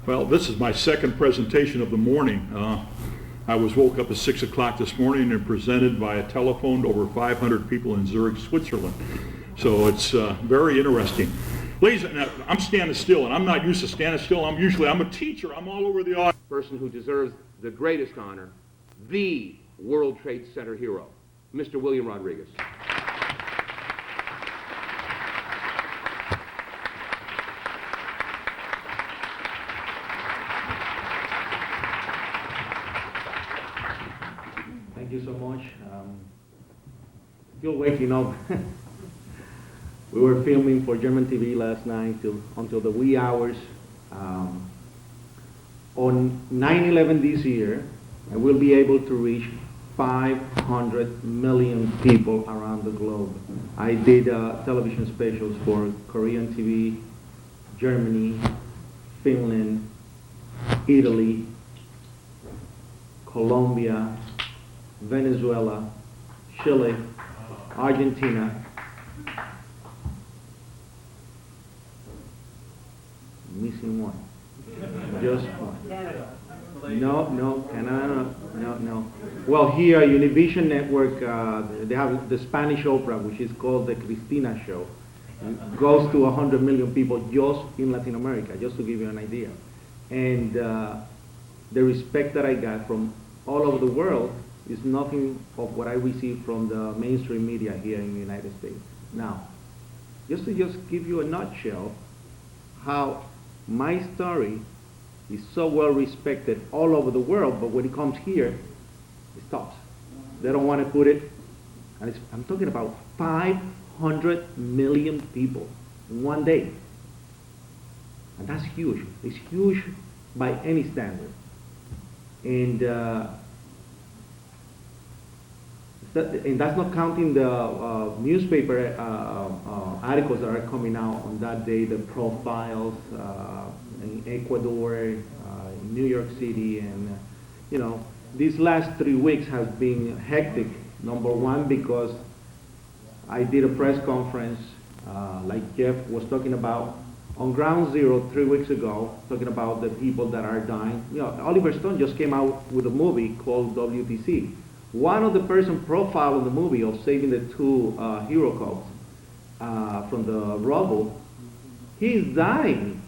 Well, this is my second presentation of the morning. I was woke up at 6 o'clock this morning and presented via telephone to over 500 people in Zurich, Switzerland. So it's very interesting. Ladies, I'm standing still, and I'm not used to standing still. I'm a teacher. I'm all over the audience. Person who deserves the greatest honor, the World Trade Center hero, Mr. William Rodriguez. Thank you so much. Still waking up. We were filming for German TV last night until the wee hours. On 9/11 this year, I will be able to reach 500 million people around the globe. I did television specials for Korean TV, Germany, Finland, Italy, Colombia, Venezuela, Chile, Argentina. Missing one. Just one. No, Canada, no. Well, here, Univision Network, they have the Spanish opera, which is called the Cristina Show. It goes to 100 million people just in Latin America, just to give you an idea. And the respect that I got from all over the world is nothing of what I received from the mainstream media here in the United States. Now, just to give you a nutshell, how my story is so well respected all over the world, but when it comes here, it stops. They don't want to put it, and I'm talking about 500 million people in one day. And that's huge. It's huge by any standard. And that's not counting the newspaper articles that are coming out on that day, the profiles in Ecuador, in New York City, and these last 3 weeks has been hectic. Number one, because I did a press conference, like Jeff was talking about, on Ground Zero 3 weeks ago, talking about the people that are dying. Oliver Stone just came out with a movie called WTC. One of the person profiled in the movie of saving the two hero cubs from the rubble, he's dying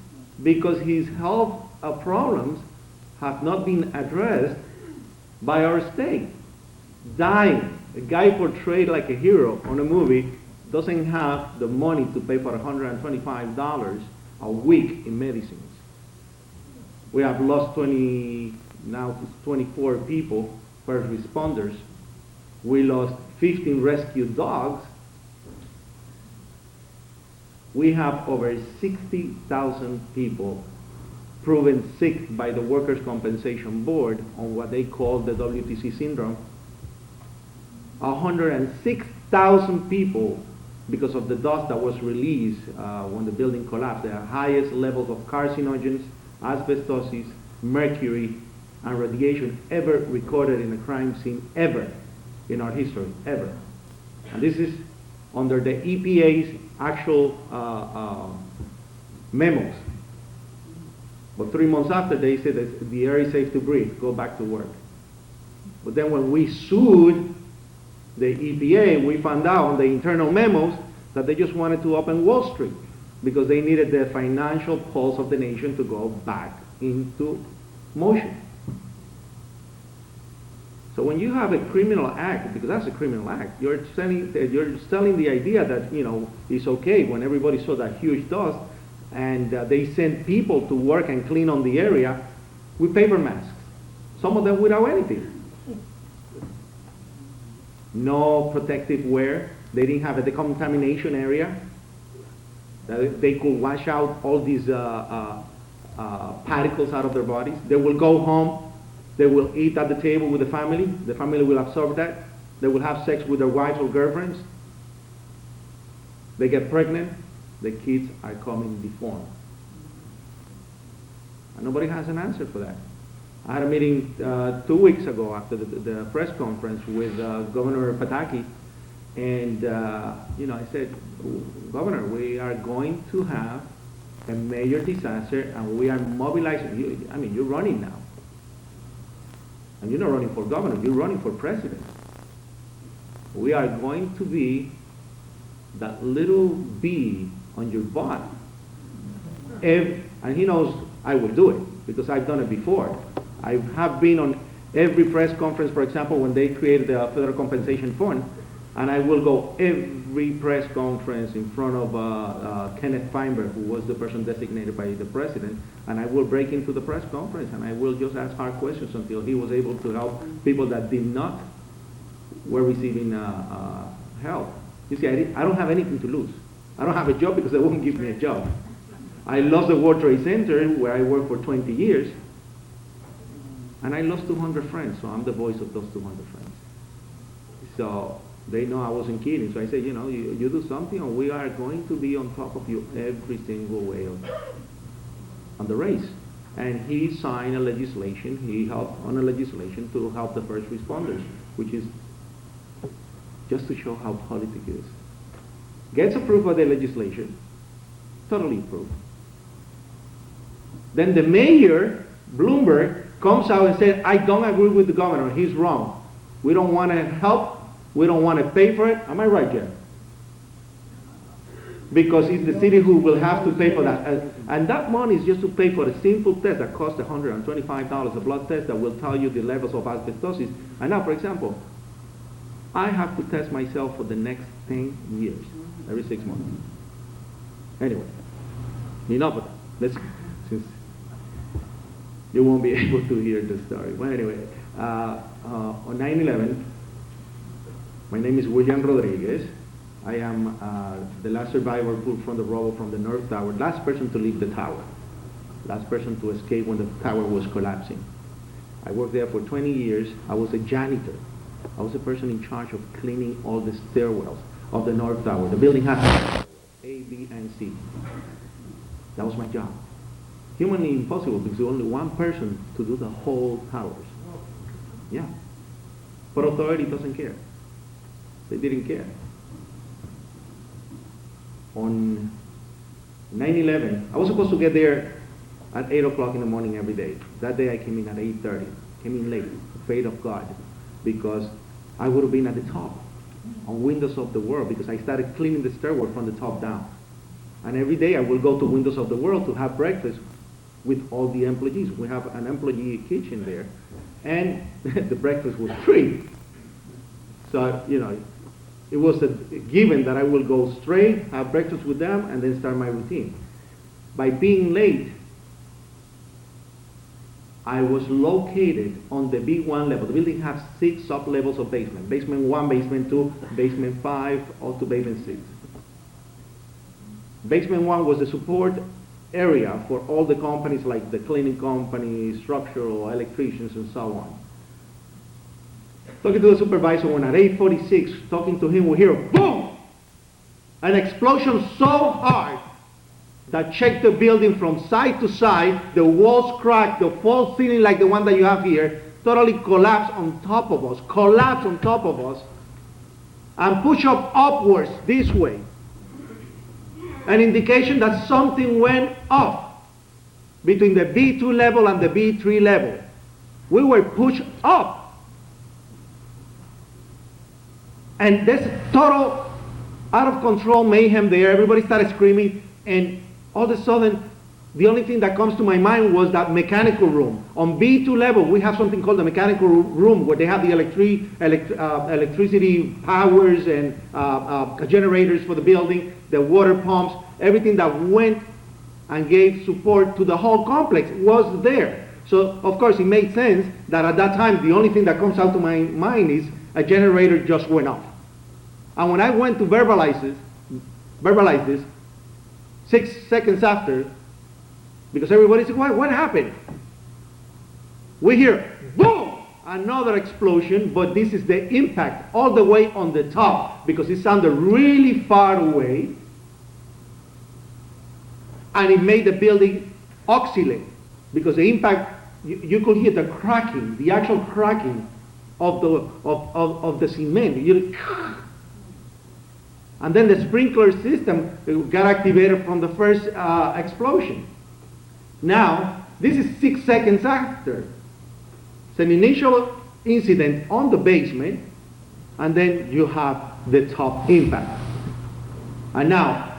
because his health problems have not been addressed by our state. Dying. A guy portrayed like a hero on a movie doesn't have the money to pay for $125 a week in medicines. We have lost 24 people, first responders. We lost 15 rescued dogs. We have over 60,000 people proven sick by the Workers' Compensation Board on what they call the WTC syndrome. 106,000 people because of the dust that was released when the building collapsed. The highest levels of carcinogens, asbestosis, mercury, and radiation ever recorded in a crime scene ever in our history, ever. And this is under the EPA's actual memos. But 3 months after, they said that the air is safe to breathe, go back to work. But then when we sued the EPA, we found out on the internal memos that they just wanted to open Wall Street because they needed the financial pulse of the nation to go back into motion. So when you have a criminal act, because that's a criminal act, you're selling the idea that it's okay when everybody saw that huge dust, and they sent people to work and clean on the area with paper masks, some of them without anything. No protective wear. They didn't have a decontamination area. They could wash out all these particles out of their bodies. They will go home. They will eat at the table with the family. The family will absorb that. They will have sex with their wives or girlfriends. They get pregnant. The kids are coming deformed. And nobody has an answer for that. I had a meeting 2 weeks ago after the press conference with Governor Pataki, and I said, Governor, we are going to have a major disaster, and we are mobilizing. You're running now. And you're not running for governor, you're running for president. We are going to be that little bee on your butt. And he knows I will do it, because I've done it before. I have been on every press conference, for example, when they created the Federal Compensation Fund, and I will go every press conference in front of Kenneth Feinberg, who was the person designated by the president, and I will break into the press conference and I will just ask hard questions until he was able to help people that did not were receiving help. You see, I don't have anything to lose. I don't have a job because they won't give me a job. I lost the World Trade Center, where I worked for 20 years, and I lost 200 friends, so I'm the voice of those 200 friends. So they know I wasn't kidding. So I said, you do something and we are going to be on top of you every single way on the race. And he signed a legislation, he helped on a legislation to help the first responders, which is just to show how politics is. Gets approved by the legislation, totally approved. Then the mayor, Bloomberg, comes out and says, I don't agree with the governor, he's wrong. We don't want to help, we don't want to pay for it. Am I right, Jen? Because it's the city who will have to pay for that. And that money is just to pay for a simple test that costs $125, a blood test that will tell you the levels of asbestosis. And now, for example, I have to test myself for the next 10 years, every 6 months. Anyway, enough of that. Since you won't be able to hear the story. But anyway, on 9/11, my name is William Rodriguez. I am the last survivor pulled from the rubble from the North Tower, last person to leave the tower, last person to escape when the tower was collapsing. I worked there for 20 years. I was a janitor. I was the person in charge of cleaning all the stairwells of the North Tower. The building has A, B, and C. That was my job. Humanly impossible because only one person to do the whole towers. Yeah. But authority doesn't care. They didn't care. On 9/11, I was supposed to get there at 8 o'clock in the morning every day. That day I came in at 8:30. Came in late, the fate of God, because I would have been at the top on Windows of the World because I started cleaning the stairwell from the top down. And every day I will go to Windows of the World to have breakfast with all the employees. We have an employee kitchen there, and the breakfast was free. So, it was a given that I will go straight, have breakfast with them, and then start my routine. By being late, I was located on the B1 level. The building has 6 sub-levels of basement. Basement 1, basement 2, basement 5, all to basement 6. Basement 1 was the support area for all the companies like the cleaning company, structural, electricians, and so on. Talking to the supervisor when at 8:46, talking to him, we hear a boom! An explosion so hard that shook the building from side to side, the walls cracked, the false ceiling like the one that you have here, totally collapsed on top of us, and pushed up upwards this way. An indication that something went off between the B2 level and the B3 level. We were pushed up. And there's total out of control mayhem there. Everybody started screaming, and all of a sudden, the only thing that comes to my mind was that mechanical room. On B2 level, we have something called the mechanical room where they have the electricity powers and generators for the building, the water pumps, everything that went and gave support to the whole complex was there. So, of course, it made sense that at that time, the only thing that comes out to my mind is a generator just went off. And when I went to verbalize this, 6 seconds after, because everybody said, what happened? We hear, boom, another explosion, but this is the impact all the way on the top, because it sounded really far away, and it made the building oscillate, because the impact, you could hear the cracking, the actual cracking of the cement. And then the sprinkler system got activated from the first explosion. Now, this is 6 seconds after. It's an initial incident on the basement, and then you have the top impact. And now,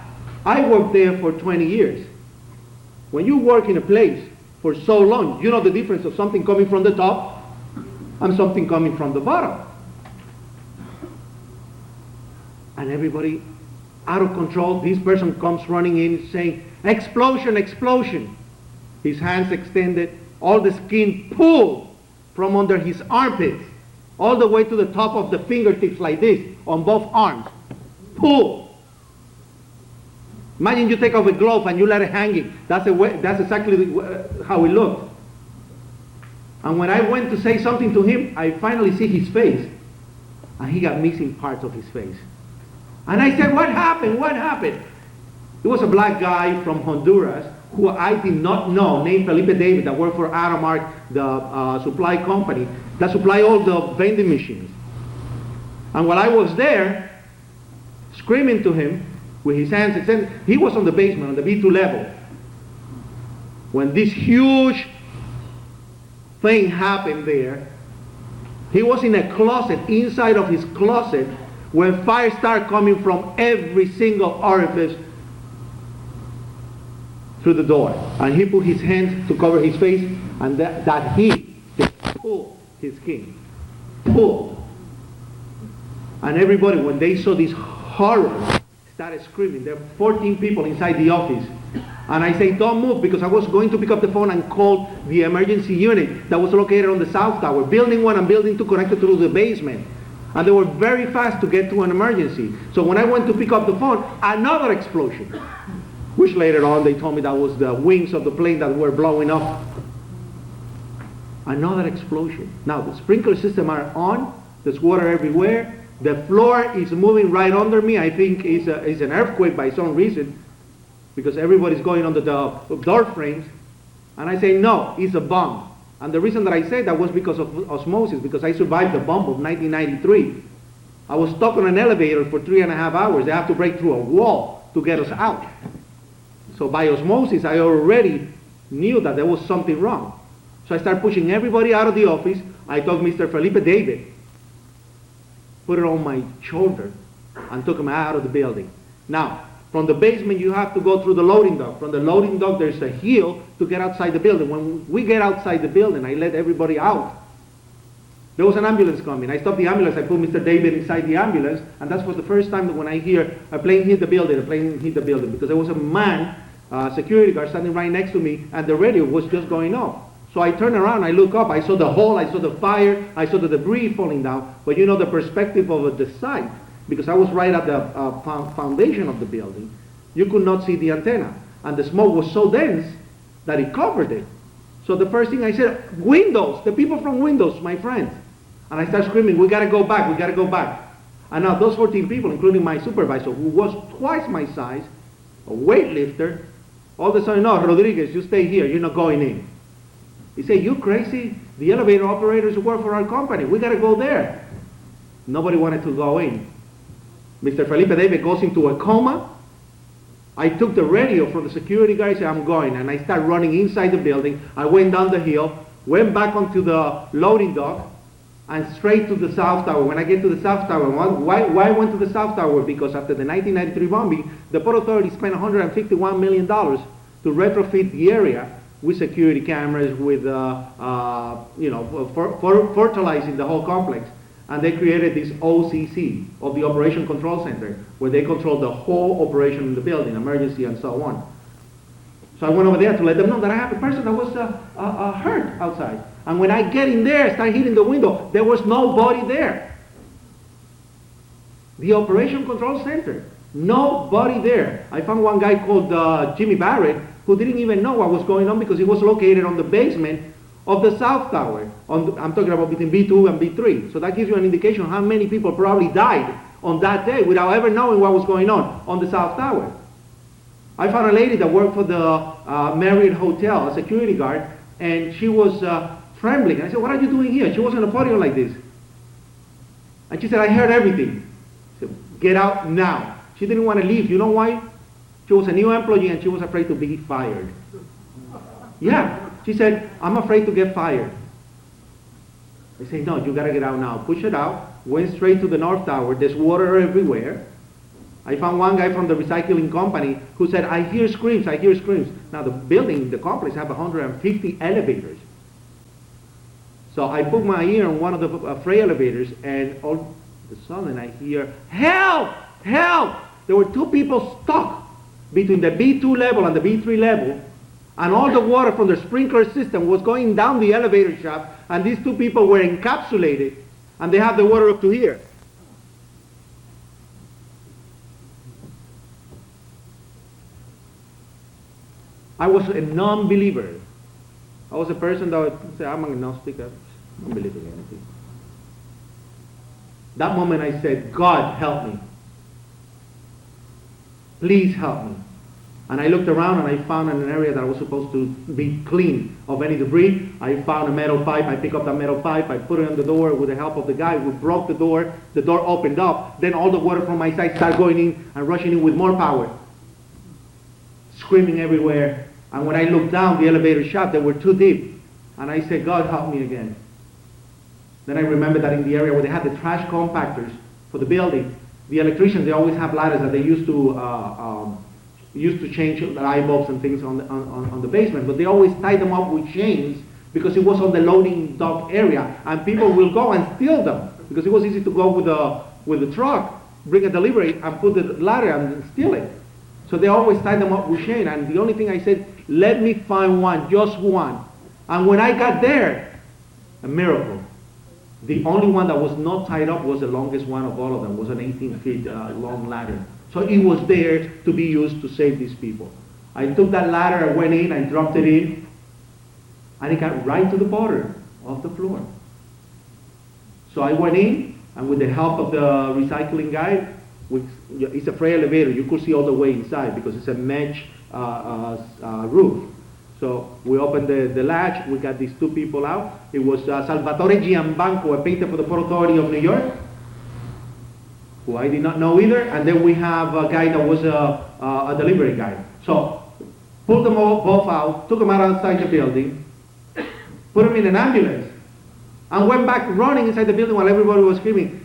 I worked there for 20 years. When you work in a place for so long, you know the difference of something coming from the top and something coming from the bottom. And everybody out of control. This person comes running in saying, explosion, explosion. His hands extended, all the skin pulled from under his armpits, all the way to the top of the fingertips like this, on both arms. Pull. Imagine you take off a glove and you let it hanging. That's exactly how it looked. And when I went to say something to him, I finally see his face. And he got missing parts of his face. And I said, what happened? What happened? It was a black guy from Honduras who I did not know, named Felipe David, that worked for Aramark, the supply company, that supply all the vending machines. And while I was there, screaming to him, with his hands extended, he was on the basement, on the B2 level, when this huge thing happened there. He was in a closet, inside of his closet, when fire started coming from every single orifice through the door. And he put his hands to cover his face, and that heat just pulled his skin. Pulled. And everybody, when they saw this horror, started screaming. There were 14 people inside the office. And I say, don't move, because I was going to pick up the phone and call the emergency unit that was located on the South Tower. Building 1 and Building 2 connected through the basement. And they were very fast to get to an emergency. So when I went to pick up the phone, another explosion, which later on they told me that was the wings of the plane that were blowing up. Another explosion. Now the sprinkler system are on, there's water everywhere, the floor is moving right under me. I think it's an earthquake by some reason, because everybody's going under the door frames. And I say, no, it's a bomb. And the reason that I say that was because of osmosis, because I survived the bomb of 1993. I was stuck on an elevator for 3.5 hours. They have to break through a wall to get us out. So by osmosis, I already knew that there was something wrong. So I started pushing everybody out of the office. I took Mr. Felipe David, put it on my shoulder, and took him out of the building. Now, from the basement, you have to go through the loading dock. From the loading dock, there's a hill to get outside the building. When we get outside the building, I let everybody out. There was an ambulance coming. I stopped the ambulance. I put Mr. David inside the ambulance, and that was the first time that when I hear a plane hit the building, because there was a man, security guard, standing right next to me, and the radio was just going off. So I turned around, I look up, I saw the hole, I saw the fire, I saw the debris falling down, but you know the perspective of the site, because I was right at the foundation of the building, you could not see the antenna. And the smoke was so dense that it covered it. So the first thing I said, Windows, the people from Windows, my friends. And I started screaming, we gotta go back, we gotta go back. And now those 14 people, including my supervisor, who was twice my size, a weightlifter, all of a sudden, no, Rodriguez, you stay here, you're not going in. He said, you crazy? The elevator operators work for our company, we gotta go there. Nobody wanted to go in. Mr. Felipe David goes into a coma. I took the radio from the security guy and said, I'm going. And I started running inside the building. I went down the hill, went back onto the loading dock, and straight to the South Tower. When I get to the South Tower, why I went to the South Tower? Because after the 1993 bombing, the Port Authority spent $151 million to retrofit the area with security cameras, with fertilizing the whole complex. And they created this OCC, of the Operation Control Center, where they control the whole operation in the building, emergency and so on. So I went over there to let them know that I have a person that was hurt outside. And when I get in there, start hitting the window, there was nobody there. The Operation Control Center, nobody there. I found one guy called Jimmy Barrett, who didn't even know what was going on because he was located on the basement of the South Tower. I'm talking about between B2 and B3. So that gives you an indication of how many people probably died on that day without ever knowing what was going on the South Tower. I found a lady that worked for the Marriott Hotel, a security guard, and she was trembling. I said, what are you doing here? She was on a podium like this. And she said, I heard everything. I said, get out now. She didn't want to leave. You know why? She was a new employee and she was afraid to be fired. Yeah. She said, I'm afraid to get fired. I say, no, you got to get out now. Push it out. Went straight to the North Tower. There's water everywhere. I found one guy from the recycling company who said, I hear screams, I hear screams. Now the building, the complex have 150 elevators. So I put my ear on one of the freight elevators and all of a sudden I hear, help, help! There were two people stuck between the B2 level and the B3 level, and all the water from the sprinkler system was going down the elevator shaft, and these two people were encapsulated, and they have the water up to here. I was a non-believer. I was a person that would say, I'm agnostic, I don't believe in anything. That moment I said, God, help me. Please help me. And I looked around and I found an area that was supposed to be clean of any debris. I found a metal pipe. I picked up that metal pipe. I put it on the door with the help of the guy. We broke the door. The door opened up. Then all the water from my side started going in and rushing in with more power. Screaming everywhere. And when I looked down the elevator shaft, they were too deep. And I said, God, help me again. Then I remembered that in the area where they had the trash compactors for the building, the electricians, they always have ladders that they used to change light bulbs and things on the basement, but they always tie them up with chains because it was on the loading dock area, and people will go and steal them because it was easy to go with the truck, bring a delivery, and put the ladder and steal it. So they always tie them up with chain, and the only thing I said, let me find one, just one. And when I got there, a miracle. The only one that was not tied up was the longest one of all of them, was an 18 feet long ladder. So it was there to be used to save these people. I took that ladder, I went in, I dropped it in, and it got right to the bottom of the floor. So I went in, and with the help of the recycling guy, it's a freight elevator, you could see all the way inside because it's a mesh roof. So we opened the latch, we got these two people out. It was Salvatore Giambanco, a painter for the Port Authority of New York, who I did not know either, and then we have a guy that was a delivery guy. So, pulled them both out, took them out outside the building, put them in an ambulance, and went back running inside the building while everybody was screaming,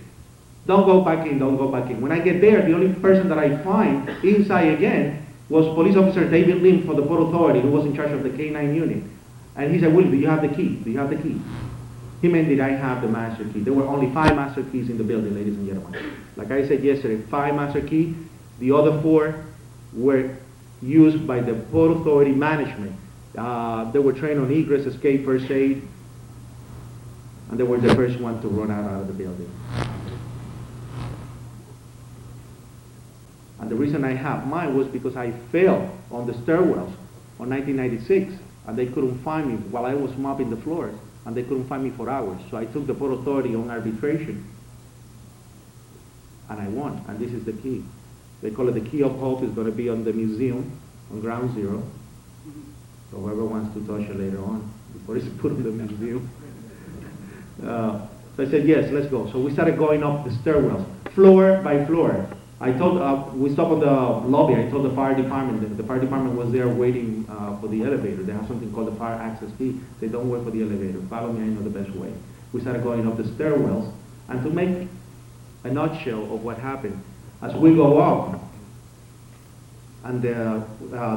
don't go back in, don't go back in. When I get there, the only person that I find inside again was police officer David Lim for the Port Authority, who was in charge of the K9 unit. And he said, Willie, do you have the key? Do you have the key? He meant, did I have the master key? There were only 5 master keys in the building, ladies and gentlemen. Like I said yesterday, 5 master keys. The other 4 were used by the Port Authority management. They were trained on egress, escape, first aid, and they were the first one to run out of the building. And the reason I have mine was because I fell on the stairwells on 1996, and they couldn't find me while I was mopping the floors, and they couldn't find me for hours. So I took the Port Authority on arbitration, and I won, and this is the key. They call it the Key of Hope. It's going to be on the museum, on Ground Zero. So whoever wants to touch it later on, before it's put in the museum. So I said, yes, let's go. So we started going up the stairwells, floor by floor. I told, we stopped at the lobby. I told the fire department. The fire department was there waiting for the elevator. They have something called the fire access key. They don't wait for the elevator. Follow me, I know the best way. We started going up the stairwells. And to make a nutshell of what happened, as we go up, and the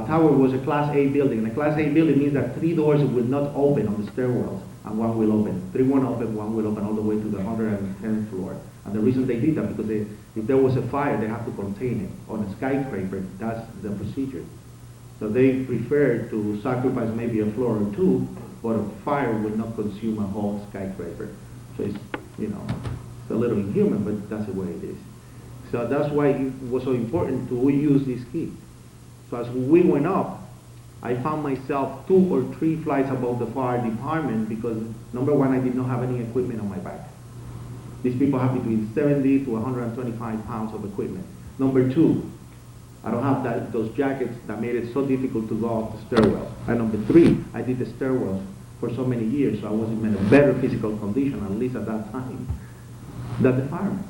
tower was a Class A building. And a Class A building means that 3 doors will not open on the stairwells, and 1 will open. 3 won't open, 1 will open all the way to the 110th floor. And the reason they did that, because if there was a fire, they have to contain it. On a skyscraper, that's the procedure. So they prefer to sacrifice maybe a floor or 2, but a fire will not consume a whole skyscraper. So it's, it's a little inhuman, but that's the way it is. So that's why it was so important to use this key. So as we went up, I found myself 2 or 3 flights above the fire department because, number 1, I did not have any equipment on my back. These people have between 70 to 125 pounds of equipment. Number 2, I don't have those jackets that made it so difficult to go up the stairwell. And number 3, I did the stairwells for so many years, so I was in a better physical condition, at least at that time, than the firemen.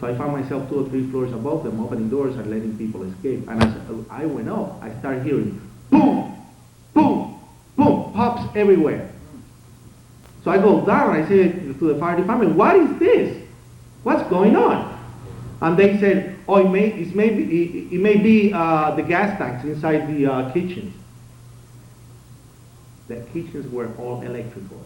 So I found myself 2 or 3 floors above them, opening doors and letting people escape. And as I went up, I started hearing boom, boom, boom, pops everywhere. So I go down, I say to the fire department, what is this? What's going on? And they said, oh, it may be the gas tanks inside the kitchens. The kitchens were all electrical.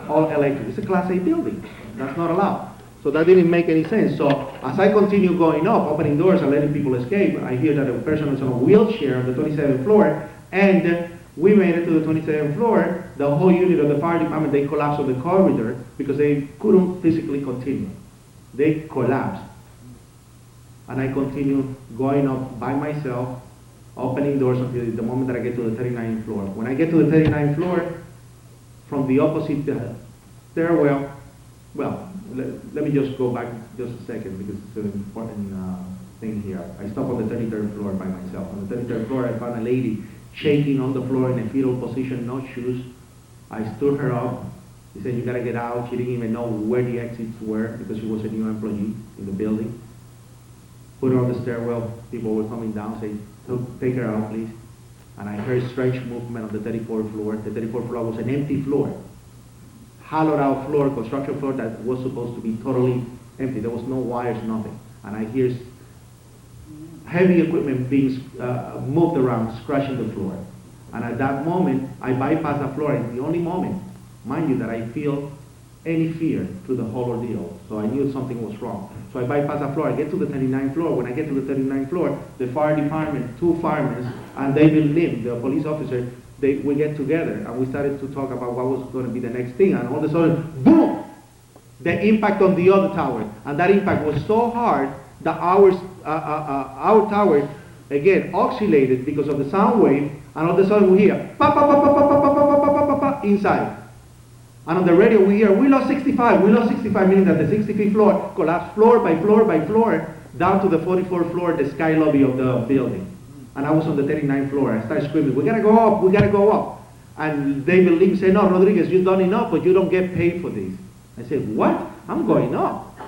All electric. It's a Class A building. That's not allowed. So that didn't make any sense. So as I continue going up, opening doors and letting people escape, I hear that a person is on a wheelchair on the 27th floor, and we made it to the 27th floor. The whole unit of the fire department, they collapsed on the corridor because they couldn't physically continue. They collapsed. And I continue going up by myself, opening doors until the moment that I get to the 39th floor. When I get to the 39th floor, from the opposite stairwell, well, let me just go back just a second because it's an important thing here. I stopped on the 33rd floor by myself. On the 33rd floor, I found a lady shaking on the floor in a fetal position, no shoes. I stood her up. She said, you gotta get out. She didn't even know where the exits were because she was a new employee in the building. Put her on the stairwell. People were coming down, saying, take her out, please. And I heard strange movement on the 34th floor. The 34th floor was an empty floor. Hollowed out floor, construction floor that was supposed to be totally empty. There was no wires, nothing. And I hear heavy equipment being moved around, scratching the floor. And at that moment, I bypass the floor. It's the only moment, mind you, that I feel any fear through the whole ordeal. So I knew something was wrong. So I bypass the floor. I get to the 39th floor. When I get to the 39th floor, the fire department, 2 firemen, and David Lim, the police officer, we get together and we started to talk about what was going to be the next thing. And all of a sudden, boom! The impact on the other tower. And that impact was so hard that our tower, again, oscillated because of the sound wave. And all of a sudden we hear, pa, pa, pa, pa, pa, pa, pa, pa, pa, pa, pa, pa, inside. And on the radio we hear, we lost 65. We lost 65, meaning that the 65th floor collapsed floor by floor by floor down to the 44th floor, the sky lobby of the building. And I was on the 39th floor. I started screaming, we gotta go up, we gotta go up. And David Lim said, no, Rodriguez, you've done enough, but you don't get paid for this. I said, what? I'm going up.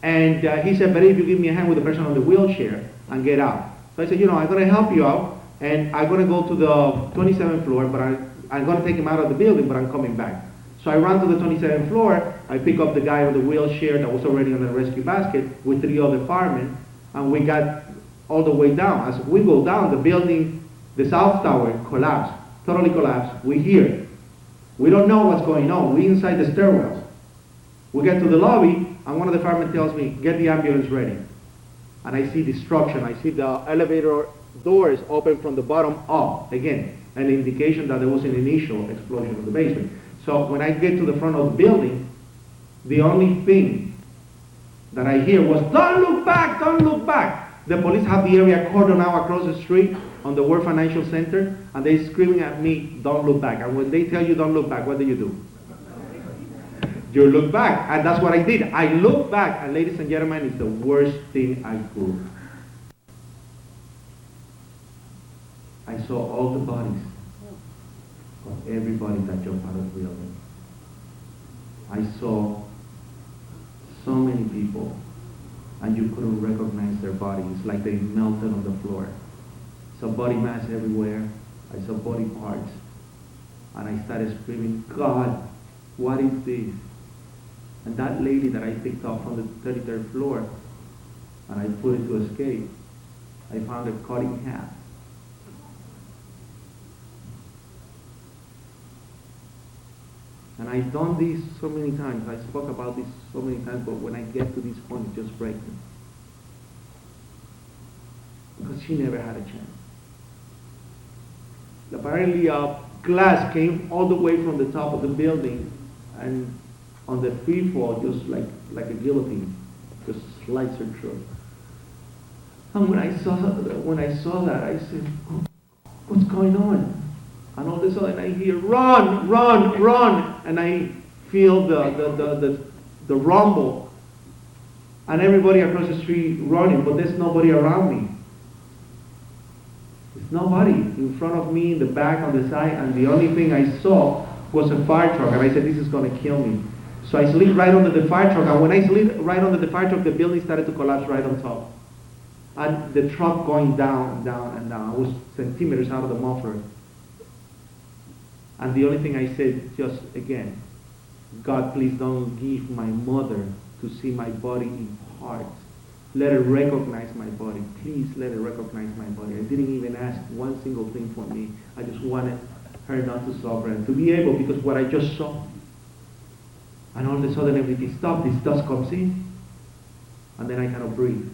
And he said, but if you give me a hand with the person on the wheelchair and get out. So I said, I'm gonna help you out, and I'm gonna go to the 27th floor, but I'm gonna take him out of the building, but I'm coming back. So I ran to the 27th floor, I pick up the guy on the wheelchair that was already on the rescue basket with 3 other firemen, and we got all the way down. As we go down, the building, the south tower collapsed, totally collapsed. We hear it. We don't know what's going on. We inside the stairwells. We get to the lobby, and one of the firemen tells me, get the ambulance ready. And I see destruction. I see the elevator doors open from the bottom up, again, an indication that there was an initial explosion of the basement. So when I get to the front of the building, the only thing that I hear was, don't look back, don't look back. The police have the area cordoned now across the street on the World Financial Center, and they're screaming at me, don't look back. And when they tell you don't look back, what do? You look back, and that's what I did. I looked back, and ladies and gentlemen, it's the worst thing I could. I saw all the bodies of everybody that jumped out of the building. I saw so many people, and you couldn't recognize their bodies. It's like they melted on the floor. I saw body mass everywhere. I saw body parts. And I started screaming, God, what is this? And that lady that I picked up from the 33rd floor, and I put it to escape, I found her cut in half. And I've done this so many times. I spoke about this so many times, but when I get to this point, it just breaks me. Because she never had a chance. Apparently, glass came all the way from the top of the building, and on the free fall, just like a guillotine, just slices her throat. And when I saw that, I said, oh, what's going on? And all of a sudden I hear, run, run, run, and I feel the rumble, and everybody across the street running, but there's nobody around me. There's nobody in front of me, in the back, on the side, and the only thing I saw was a fire truck, and I said, this is going to kill me. So I slid right under the fire truck, and when I slid right under the fire truck, the building started to collapse right on top. And the truck going down, down, and down. I was centimeters out of the muffler. And the only thing I said, just again, God, please don't give my mother to see my body in parts. Let her recognize my body. Please let her recognize my body. I didn't even ask one single thing for me. I just wanted her not to suffer and to be able, because what I just saw, and all of a sudden everything stopped, this dust comes in, and then I cannot breathe.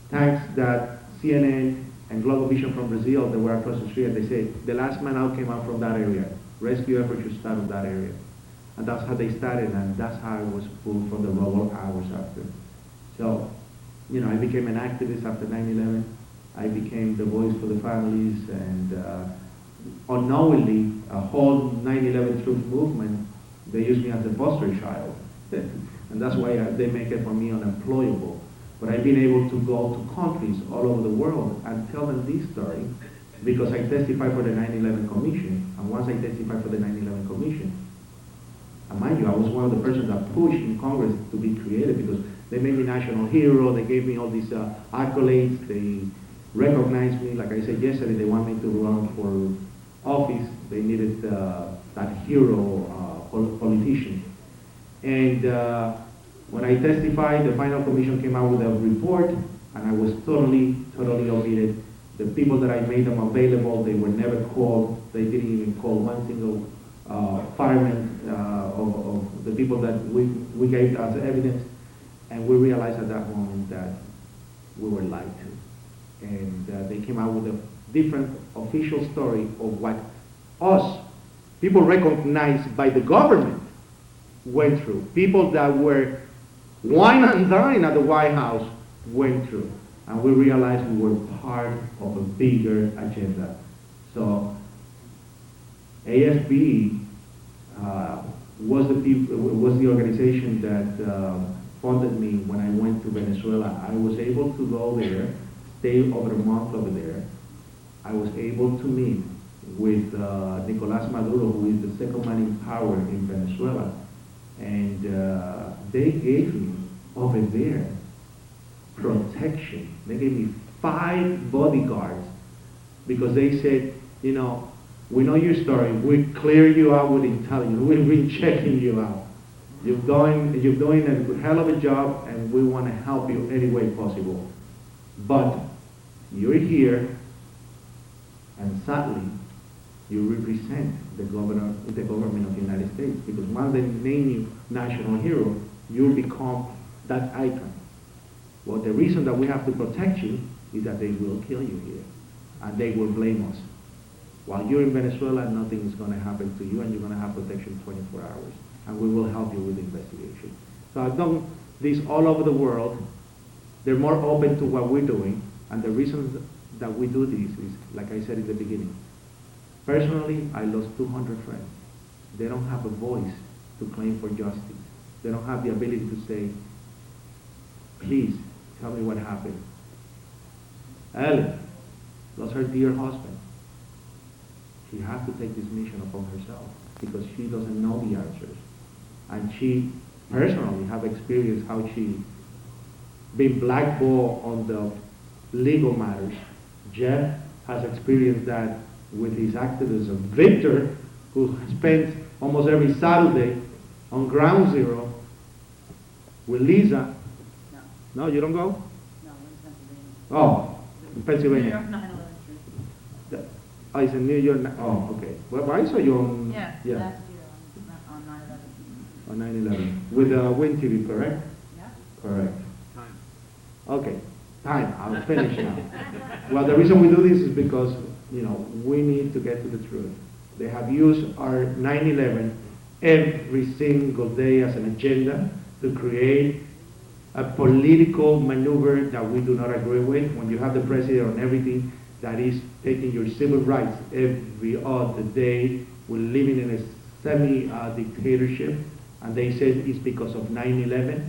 Thanks that CNN and Global Vision from Brazil, they were across the street, and they said, the last man out came out from that area. Rescue effort should start in that area. And that's how they started, and that's how I was pulled from the rubble hours after. So, I became an activist after 9/11. I became the voice for the families, and unknowingly, a whole 9/11 truth movement, they use me as a poster child. And that's why they make it for me unemployable. But I've been able to go to countries all over the world and tell them this story, because I testified for the 9/11 Commission. And once I testified for the 9/11 Commission, and mind you, I was one of the persons that pushed in Congress to be created, because they made me national hero, they gave me all these accolades, they recognized me. Like I said yesterday, they want me to run for office. They needed that hero politician. And when I testified, the final commission came out with a report, and I was totally omitted. The people that I made them available, they were never called. They didn't even call one single fireman of the people that we gave as evidence. And we realized at that moment that we were lied to. And they came out with a different official story of what us, people recognized by the government, went through. People that were wine and dine at the White House went through. And we realized we were part of a bigger agenda. So AFB was the organization that funded me when I went to Venezuela. I was able to go there, stay over a month over there. I was able to meet with Nicolás Maduro, who is the second man in power in Venezuela. And they gave me over there protection. They gave me 5 bodyguards, because they said, we know your story. We clear you out with intelligence. We've been checking you out. You're doing a hell of a job, and we want to help you any way possible. But you're here, and sadly, you represent the government of the United States, because once they name you national hero, you become that icon. Well, the reason that we have to protect you is that they will kill you here, and they will blame us. While you're in Venezuela, nothing is going to happen to you, and you're going to have protection 24 hours, and we will help you with the investigation. So I've done this all over the world. They're more open to what we're doing, and the reason that we do this is, like I said in the beginning, personally, I lost 200 friends. They don't have a voice to claim for justice. They don't have the ability to say, please, tell me what happened. Ellen lost her dear husband. She has to take this mission upon herself, because she doesn't know the answers. And she personally have experienced how she been blackballed on the legal matters. Jeff has experienced that with his activism. Victor, who spent almost every Saturday on Ground Zero with Lisa. No, you don't go? No, we're in Pennsylvania. Oh, in Pennsylvania. New York 9/11 Street. Oh, it's in New York. Oh, okay. Well, I saw you on... Yeah, last year on 9/11. On 9/11. With Win TV, correct? Yeah. Correct. Time. Okay. Time. I'll finish now. Well, the reason we do this is because, we need to get to the truth. They have used our 9/11 every single day as an agenda to create a political maneuver that we do not agree with. When you have the president on everything that is taking your civil rights every other day, we're living in a semi-dictatorship, and they said it's because of 9/11,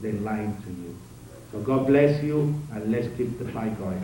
they're lying to you. So God bless you, and let's keep the fight going.